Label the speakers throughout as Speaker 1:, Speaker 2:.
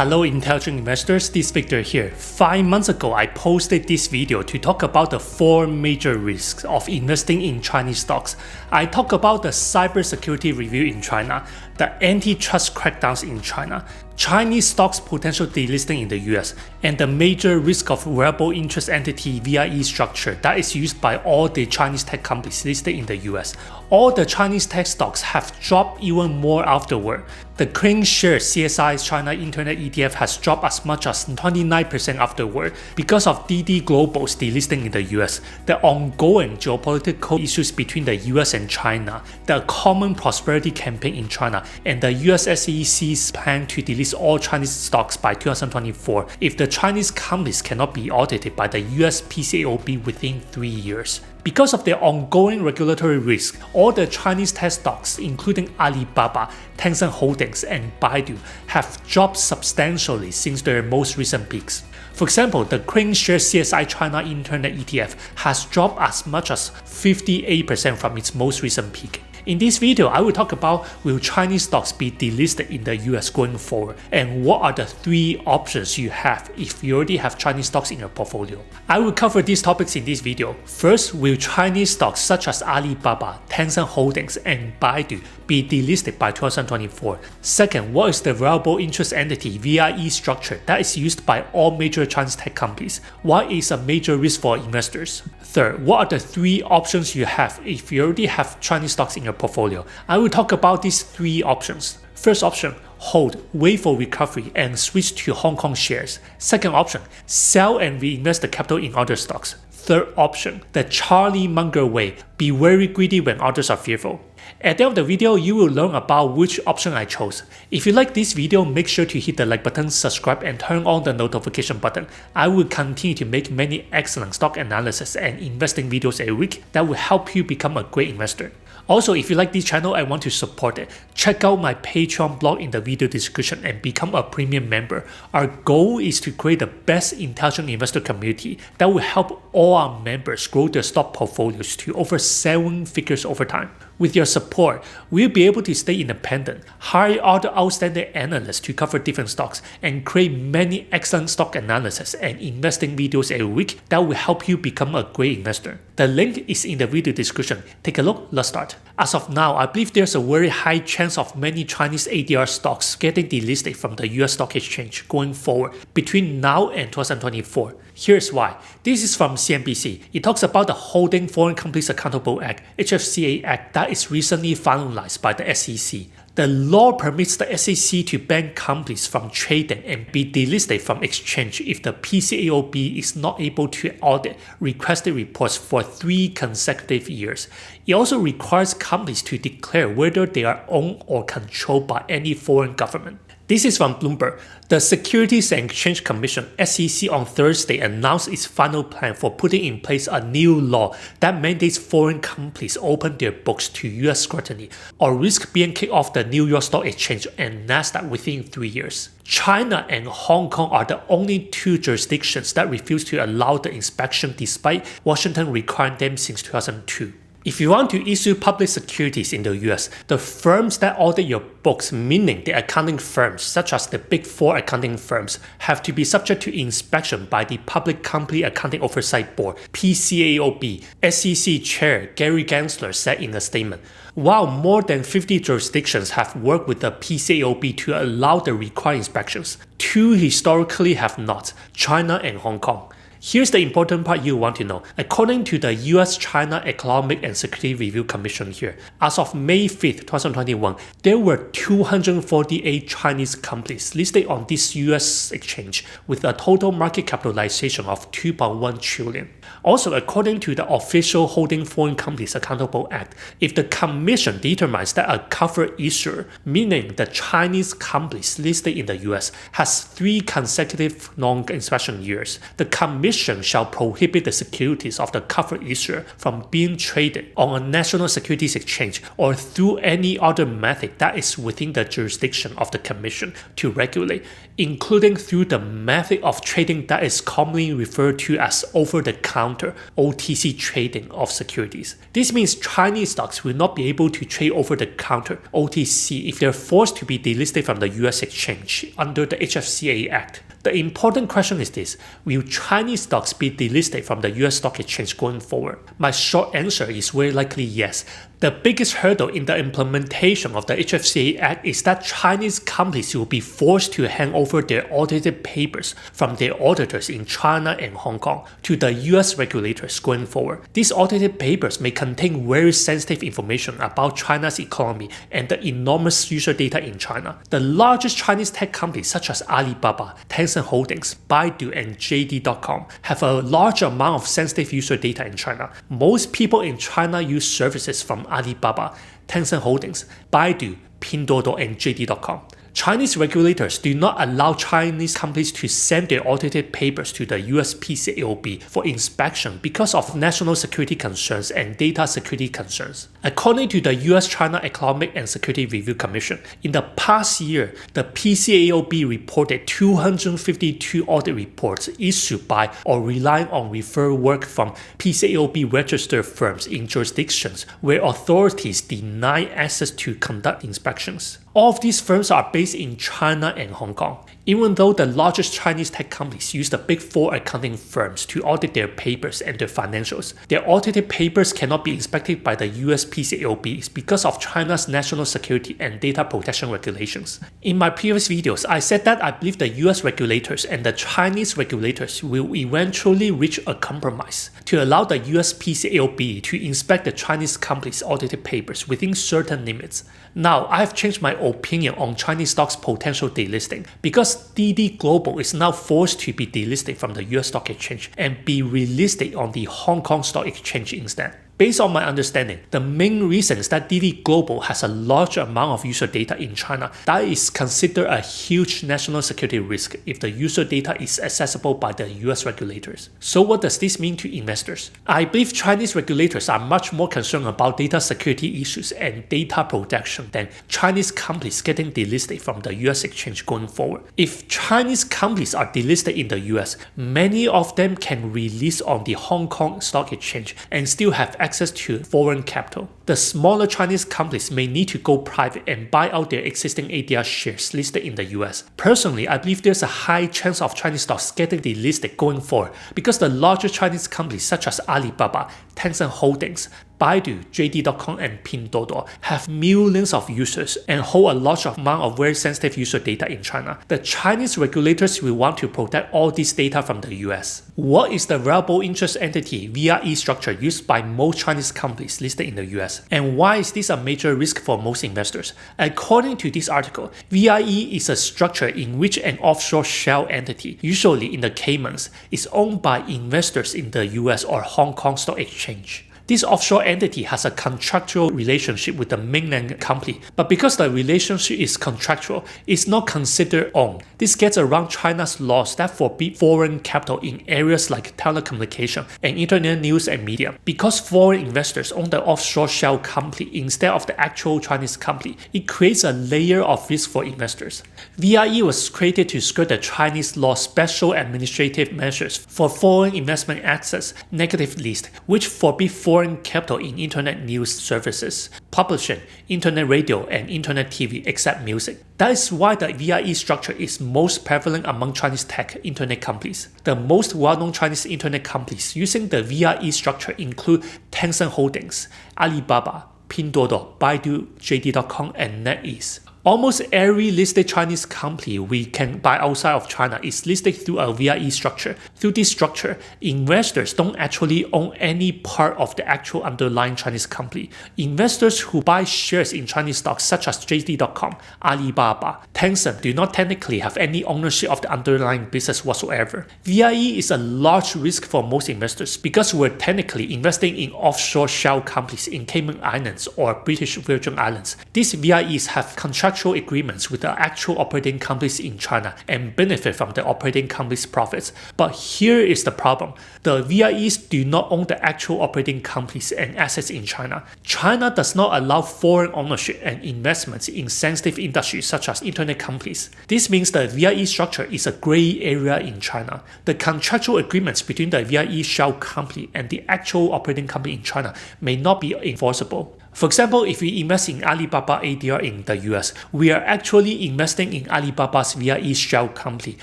Speaker 1: Hello intelligent investors, this is Victor here. 5 months ago, I posted this video to talk about the 4 major risks of investing in Chinese stocks. I talk about the cybersecurity review in China, the antitrust crackdowns in China, Chinese stocks potential delisting in the US, and the major risk of variable interest entity VIE structure that is used by all the Chinese tech companies listed in the US. All the Chinese tech stocks have dropped even more afterward. The Crane share CSI China Internet ETF has dropped as much as 29% afterward because of DD Global's delisting in the US, the ongoing geopolitical issues between the US and China, the Common Prosperity Campaign in China, and the US SEC's plan to delist all Chinese stocks by 2024 if the Chinese companies cannot be audited by the US PCAOB within 3 years. Because of the ongoing regulatory risk, all the Chinese tech stocks, including Alibaba, Tencent Holdings, and Baidu, have dropped substantially since their most recent peaks. For example, the Crane share CSI China Internet ETF has dropped as much as 58% from its most recent peak. In this video, I will talk about will Chinese stocks be delisted in the US going forward, and what are the 3 options you have if you already have Chinese stocks in your portfolio. I will cover these topics in this video. First, will Chinese stocks such as Alibaba, Tencent Holdings, and Baidu be delisted by 2024? Second, what is the variable interest entity VIE structure that is used by all major Chinese tech companies? Why is a major risk for investors? Third, what are the 3 options you have if you already have Chinese stocks in your portfolio? I will talk about these 3 options. First option, hold, wait for recovery and switch to Hong Kong shares. Second option, sell and reinvest the capital in other stocks. Third option, the Charlie Munger Way, be very greedy when others are fearful. At the end of the video, you will learn about which option I chose. If you like this video, make sure to hit the like button, subscribe, and turn on the notification button. I will continue to make many excellent stock analysis and investing videos a week that will help you become a great investor. Also, if you like this channel and want to support it, check out my Patreon blog in the video description and become a premium member. Our goal is to create the best intelligent investor community that will help all our members grow their stock portfolios to over 7 figures over time. With your support, we'll be able to stay independent, hire other outstanding analysts to cover different stocks, and create many excellent stock analysis and investing videos a week that will help you become a great investor. The link is in the video description. Take a look, let's start. As of now, I believe there's a very high chance of many Chinese ADR stocks getting delisted from the US stock exchange going forward between now and 2024. Here's why. This is from CNBC. It talks about the Holding Foreign Companies Accountable Act, HFCA Act, that is recently finalized by the SEC. The law permits the SEC to ban companies from trading and be delisted from exchange if the PCAOB is not able to audit requested reports for 3 consecutive years. It also requires companies to declare whether they are owned or controlled by any foreign government. This is from Bloomberg. The Securities and Exchange Commission (SEC) on Thursday announced its final plan for putting in place a new law that mandates foreign companies open their books to US scrutiny or risk being kicked off the New York Stock Exchange and Nasdaq within 3 years. China and Hong Kong are the only 2 jurisdictions that refuse to allow the inspection despite Washington requiring them since 2002. If you want to issue public securities in the US, the firms that audit your books, meaning the accounting firms such as the Big 4 accounting firms, have to be subject to inspection by the Public Company Accounting Oversight Board (PCAOB), SEC Chair Gary Gensler said in a statement. While more than 50 jurisdictions have worked with the PCAOB to allow the required inspections, 2 historically have not, China and Hong Kong. Here's the important part you want to know. According to the US-China Economic and Security Review Commission here, as of May 5th, 2021, there were 248 Chinese companies listed on this US exchange with a total market capitalization of 2.1 trillion. Also, according to the official Holding Foreign Companies Accountable Act, if the commission determines that a covered issuer, meaning the Chinese companies listed in the US, has 3 consecutive non-inspection years, the commission shall prohibit the securities of the covered issuer from being traded on a national securities exchange or through any other method that is within the jurisdiction of the commission to regulate. including through the method of trading that is commonly referred to as over-the-counter OTC trading of securities. This means Chinese stocks will not be able to trade over-the-counter OTC if they're forced to be delisted from the US exchange under the HFCAA Act. The important question is this: will Chinese stocks be delisted from the US stock exchange going forward? My short answer is very likely yes. The biggest hurdle in the implementation of the HFCAA Act is that Chinese companies will be forced to hand over their audited papers from their auditors in China and Hong Kong to the US regulators going forward. These audited papers may contain very sensitive information about China's economy and the enormous user data in China. The largest Chinese tech companies such as Alibaba, Tencent Holdings, Baidu, and JD.com have a large amount of sensitive user data in China. Most people in China use services from Alibaba, Tencent Holdings, Baidu, Pinduoduo, and JD.com. Chinese regulators do not allow Chinese companies to send their audited papers to the US PCAOB for inspection because of national security concerns and data security concerns. According to the US-China Economic and Security Review Commission, in the past year, the PCAOB reported 252 audit reports issued by or relying on referral work from PCAOB registered firms in jurisdictions where authorities deny access to conduct inspections. All of these firms are based in China and Hong Kong. Even though the largest Chinese tech companies use the Big Four accounting firms to audit their papers and their financials, their audited papers cannot be inspected by the US PCAOB because of China's national security and data protection regulations. In my previous videos, I said that I believe the US regulators and the Chinese regulators will eventually reach a compromise to allow the US PCAOB to inspect the Chinese companies' audited papers within certain limits. Now, I have changed my opinion on Chinese stocks' potential delisting because DD Global is now forced to be delisted from the US stock exchange and be relisted on the Hong Kong stock exchange instead. Based on my understanding, the main reason is that DD Global has a large amount of user data in China that is considered a huge national security risk if the user data is accessible by the US regulators. So what does this mean to investors? I believe Chinese regulators are much more concerned about data security issues and data protection than Chinese companies getting delisted from the US exchange going forward. If Chinese companies are delisted in the US, many of them can release on the Hong Kong stock exchange and still have access to foreign capital. The smaller Chinese companies may need to go private and buy out their existing ADR shares listed in the US. Personally, I believe there's a high chance of Chinese stocks getting delisted going forward because the larger Chinese companies such as Alibaba, Tencent Holdings, Baidu, JD.com, and Pinduoduo have millions of users and hold a large amount of very sensitive user data in China. The Chinese regulators will want to protect all this data from the US. What is the Variable Interest Entity VIE structure used by most Chinese companies listed in the US? And why is this a major risk for most investors? According to this article, VIE is a structure in which an offshore shell entity, usually in the Caymans, is owned by investors in the US or Hong Kong Stock Exchange. This offshore entity has a contractual relationship with the mainland company, but because the relationship is contractual, it's not considered owned. This gets around China's laws that forbid foreign capital in areas like telecommunication and internet news and media. Because foreign investors own the offshore shell company instead of the actual Chinese company, it creates a layer of risk for investors. VIE was created to skirt the Chinese law special administrative measures for foreign investment access negative list, which forbid foreign capital in internet news services, publishing, internet radio, and internet TV except music. That is why the VIE structure is most prevalent among Chinese tech internet companies. The most well-known Chinese internet companies using the VIE structure include Tencent Holdings, Alibaba, Pinduoduo, Baidu, JD.com, and NetEase. Almost every listed Chinese company we can buy outside of China is listed through a VIE structure. Through this structure, investors don't actually own any part of the actual underlying Chinese company. Investors who buy shares in Chinese stocks such as JD.com, Alibaba, Tencent do not technically have any ownership of the underlying business whatsoever. VIE is a large risk for most investors because we're technically investing in offshore shell companies in Cayman Islands or British Virgin Islands. These VIEs have contractual contractual agreements with the actual operating companies in China and benefit from the operating companies' profits. But here is the problem. The VIEs do not own the actual operating companies and assets in China. China does not allow foreign ownership and investments in sensitive industries such as internet companies. This means the VIE structure is a gray area in China. The contractual agreements between the VIE shell company and the actual operating company in China may not be enforceable. For example, if we invest in Alibaba ADR in the US, we are actually investing in Alibaba's VIE shell company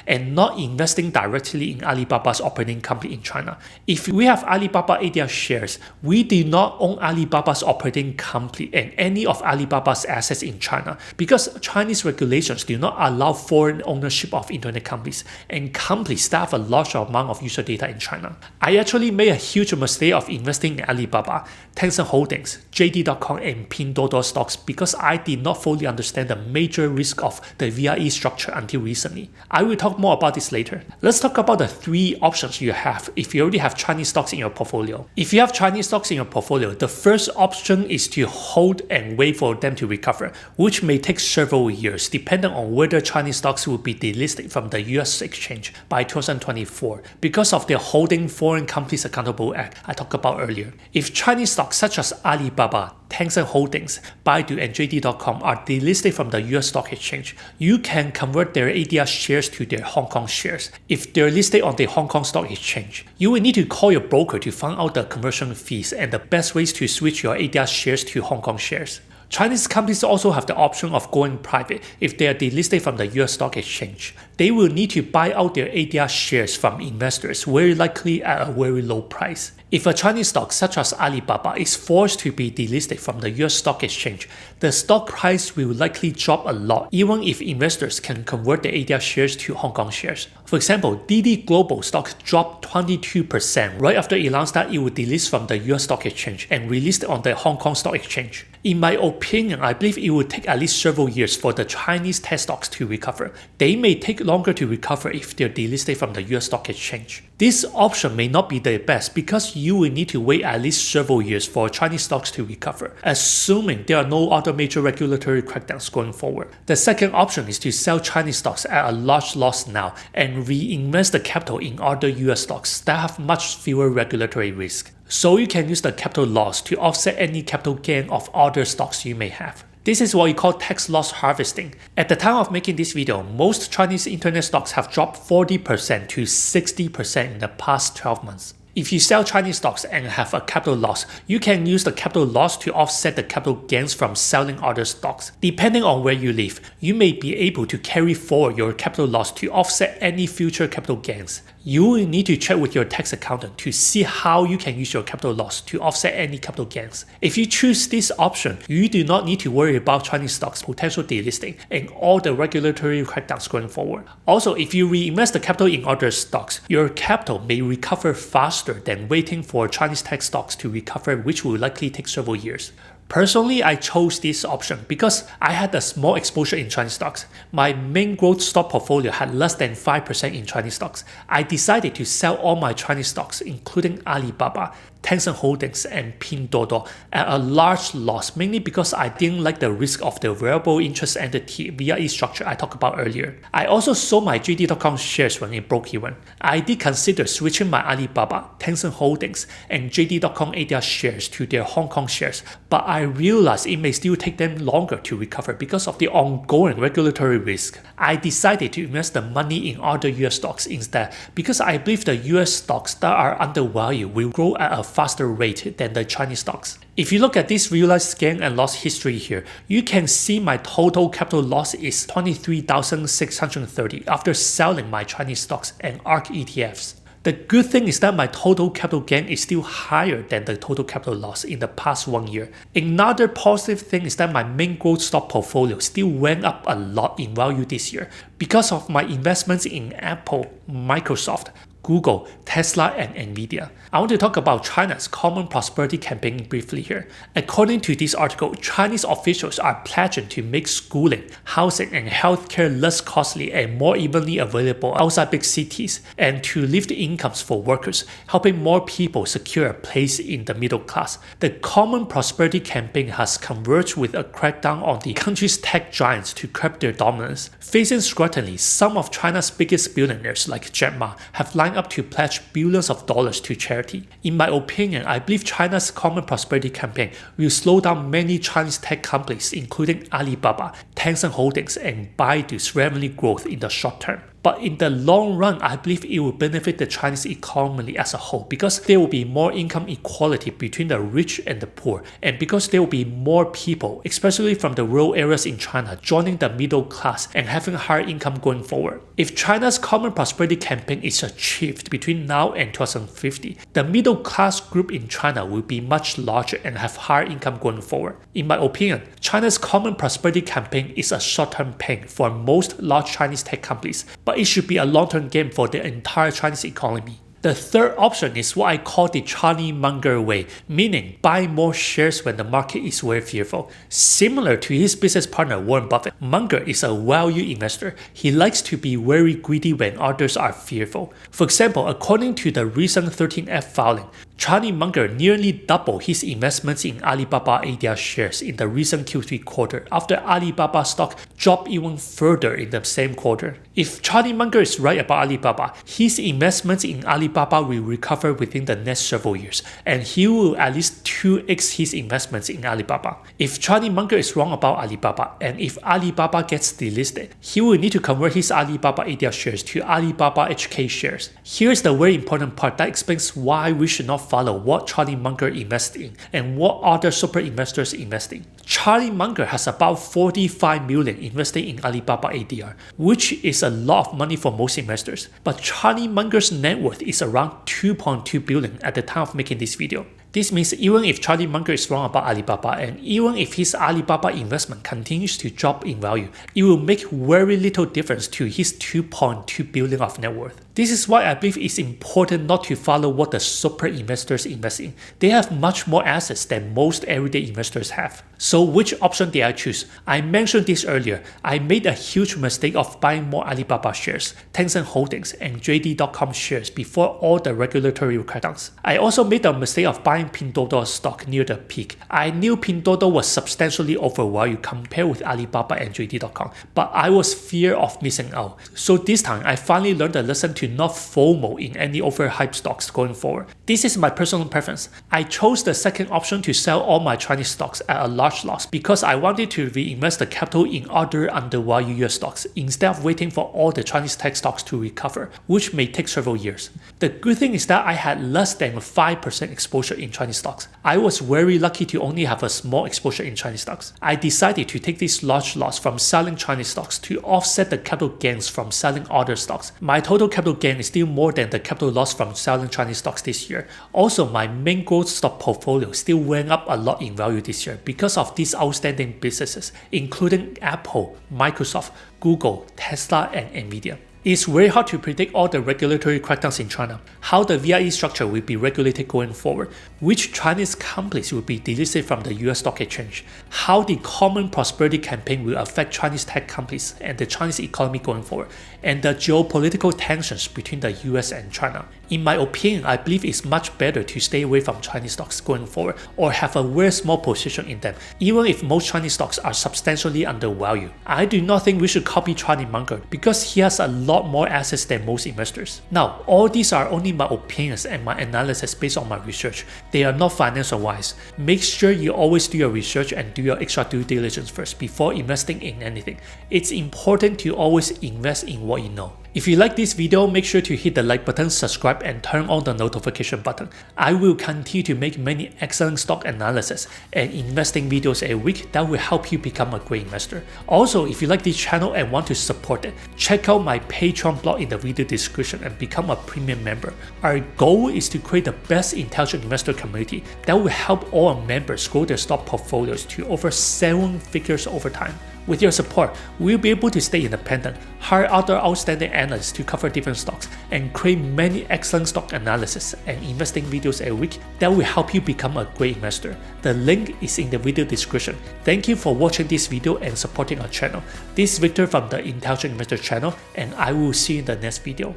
Speaker 1: and not investing directly in Alibaba's operating company in China. If we have Alibaba ADR shares, we do not own Alibaba's operating company and any of Alibaba's assets in China because Chinese regulations do not allow foreign ownership of internet companies and companies that have a large amount of user data in China. I actually made a huge mistake of investing in Alibaba, Tencent Holdings, JD.com and Pinduoduo stocks because I did not fully understand the major risk of the VIE structure until recently. I will talk more about this later. Let's talk about the 3 options you have if you already have Chinese stocks in your portfolio. If you have Chinese stocks in your portfolio, the first option is to hold and wait for them to recover, which may take several years depending on whether Chinese stocks will be delisted from the US exchange by 2024 because of the Holding Foreign Companies Accountable Act I talked about earlier. If Chinese stocks such as Alibaba, Tencent Holdings, Baidu, and JD.com are delisted from the US stock exchange, you can convert their ADR shares to their Hong Kong shares. If they're listed on the Hong Kong Stock Exchange, you will need to call your broker to find out the conversion fees and the best ways to switch your ADR shares to Hong Kong shares. Chinese companies also have the option of going private if they are delisted from the US stock exchange. They will need to buy out their ADR shares from investors, very likely at a very low price. If a Chinese stock such as Alibaba is forced to be delisted from the US stock exchange, the stock price will likely drop a lot even if investors can convert the ADR shares to Hong Kong shares. For example, DD Global stock dropped 22% right after it announced that it would delist from the US stock exchange and relist on the Hong Kong stock exchange. In my opinion, I believe it would take at least several years for the Chinese tech stocks to recover. They may take longer to recover if they're delisted from the US stock exchange. This option may not be the best because you will need to wait at least several years for Chinese stocks to recover, assuming there are no other major regulatory crackdowns going forward. The second option is to sell Chinese stocks at a large loss now and reinvest the capital in other US stocks that have much fewer regulatory risk. So you can use the capital loss to offset any capital gain of other stocks you may have. This is what we call tax loss harvesting. At the time of making this video, most Chinese internet stocks have dropped 40% to 60% in the past 12 months. If you sell Chinese stocks and have a capital loss, you can use the capital loss to offset the capital gains from selling other stocks. Depending on where you live, you may be able to carry forward your capital loss to offset any future capital gains. You will need to check with your tax accountant to see how you can use your capital loss to offset any capital gains. If you choose this option, you do not need to worry about Chinese stocks' potential delisting and all the regulatory crackdowns going forward. Also, if you reinvest the capital in other stocks, your capital may recover faster than waiting for Chinese tech stocks to recover, which will likely take several years. Personally, I chose this option because I had a small exposure in Chinese stocks. My main growth stock portfolio had less than 5% in Chinese stocks. I decided to sell all my Chinese stocks, including Alibaba, Tencent Holdings, and Pinduoduo at a large loss, mainly because I didn't like the risk of the Variable Interest Entity VIE structure I talked about earlier. I also sold my JD.com shares when it broke even. I did consider switching my Alibaba, Tencent Holdings, and JD.com ADR shares to their Hong Kong shares, but I realized it may still take them longer to recover because of the ongoing regulatory risk. I decided to invest the money in other US stocks instead because I believe the US stocks that are undervalued will grow at a faster rate than the Chinese stocks. If you look at this realized gain and loss history here, you can see my total capital loss is 23,630 after selling my Chinese stocks and ARK ETFs. The good thing is that my total capital gain is still higher than the total capital loss in the past 1 year. Another positive thing is that my main growth stock portfolio still went up a lot in value this year because of my investments in Apple, Microsoft, Google, Tesla, and Nvidia. I want to talk about China's Common Prosperity Campaign briefly here. According to this article, Chinese officials are pledging to make schooling, housing, and healthcare less costly and more evenly available outside big cities, and to lift incomes for workers, helping more people secure a place in the middle class. The Common Prosperity Campaign has converged with a crackdown on the country's tech giants to curb their dominance. Facing scrutiny, some of China's biggest billionaires like Jack Ma have lined up to pledge billions of dollars to charity. In my opinion, I believe China's Common Prosperity Campaign will slow down many Chinese tech companies including Alibaba, Tencent Holdings, and Baidu's revenue growth in the short term. But in the long run, I believe it will benefit the Chinese economy as a whole because there will be more income equality between the rich and the poor, and because there will be more people, especially from the rural areas in China, joining the middle class and having higher income going forward. If China's Common Prosperity Campaign is achieved between now and 2050, the middle class group in China will be much larger and have higher income going forward. In my opinion, China's Common Prosperity Campaign is a short-term pain for most large Chinese tech companies, but it should be a long-term game for the entire Chinese economy. The third option is what I call the Charlie Munger Way, meaning buy more shares when the market is very fearful. Similar to his business partner Warren Buffett, Munger is a value investor. He likes to be very greedy when others are fearful. For example, according to the recent 13F filing, Charlie Munger nearly doubled his investments in Alibaba ADR shares in the recent Q3 quarter after Alibaba stock dropped even further in the same quarter. If Charlie Munger is right about Alibaba, his investments in Alibaba will recover within the next several years, and he will at least 2x his investments in Alibaba. If Charlie Munger is wrong about Alibaba, and if Alibaba gets delisted, he will need to convert his Alibaba ADR shares to Alibaba HK shares. Here's the very important part that explains why we should not follow what Charlie Munger invests in and what other super investors invest in. Charlie Munger has about 45 million invested in Alibaba ADR, which is a lot of money for most investors. But Charlie Munger's net worth is around 2.2 billion at the time of making this video. This means even if Charlie Munger is wrong about Alibaba, and even if his Alibaba investment continues to drop in value, it will make very little difference to his 2.2 billion of net worth. This is why I believe it's important not to follow what the super investors invest in. They have much more assets than most everyday investors have. So which option did I choose? I mentioned this earlier. I made a huge mistake of buying more Alibaba shares, Tencent Holdings, and JD.com shares before all the regulatory crackdowns. I also made the mistake of buying Pinduoduo stock near the peak. I knew Pinduoduo was substantially overvalued compared with Alibaba and JD.com, but I was fear of missing out. So this time, I finally learned the lesson to not FOMO in any overhyped stocks going forward. This is my personal preference. I chose the second option to sell all my Chinese stocks at a large loss because I wanted to reinvest the capital in other undervalued US stocks instead of waiting for all the Chinese tech stocks to recover, which may take several years. The good thing is that I had less than 5% exposure in Chinese stocks. I was very lucky to only have a small exposure in Chinese stocks. I decided to take this large loss from selling Chinese stocks to offset the capital gains from selling other stocks. My total capital gain is still more than the capital loss from selling Chinese stocks this year. Also, my main growth stock portfolio still went up a lot in value this year because of these outstanding businesses, including Apple, Microsoft, Google, Tesla, and Nvidia. It's very hard to predict all the regulatory crackdowns in China, how the VIE structure will be regulated going forward, which Chinese companies will be delisted from the US stock exchange, how the Common Prosperity Campaign will affect Chinese tech companies and the Chinese economy going forward, and the geopolitical tensions between the US and China. In my opinion, I believe it's much better to stay away from Chinese stocks going forward or have a very small position in them, even if most Chinese stocks are substantially undervalued. I do not think we should copy Charlie Munger because he has a lot more assets than most investors. Now, all these are only my opinions and my analysis based on my research. They are not financial wise. Make sure you always do your research and do your extra due diligence first before investing in anything. It's important to always invest in what you know. If you like this video, make sure to hit the like button, subscribe, and turn on the notification button. I will continue to make many excellent stock analysis and investing videos a week that will help you become a great investor. Also, if you like this channel and want to support it, check out my Patreon blog in the video description and become a premium member. Our goal is to create the best intelligent investor community that will help all our members grow their stock portfolios to over 7 figures over time. With your support, we'll be able to stay independent, hire other outstanding analysts to cover different stocks, and create many excellent stock analysis and investing videos a week that will help you become a great investor. The link is in the video description. Thank you for watching this video and supporting our channel. This is Victor from the Intelligent Investor channel, and I will see you in the next video.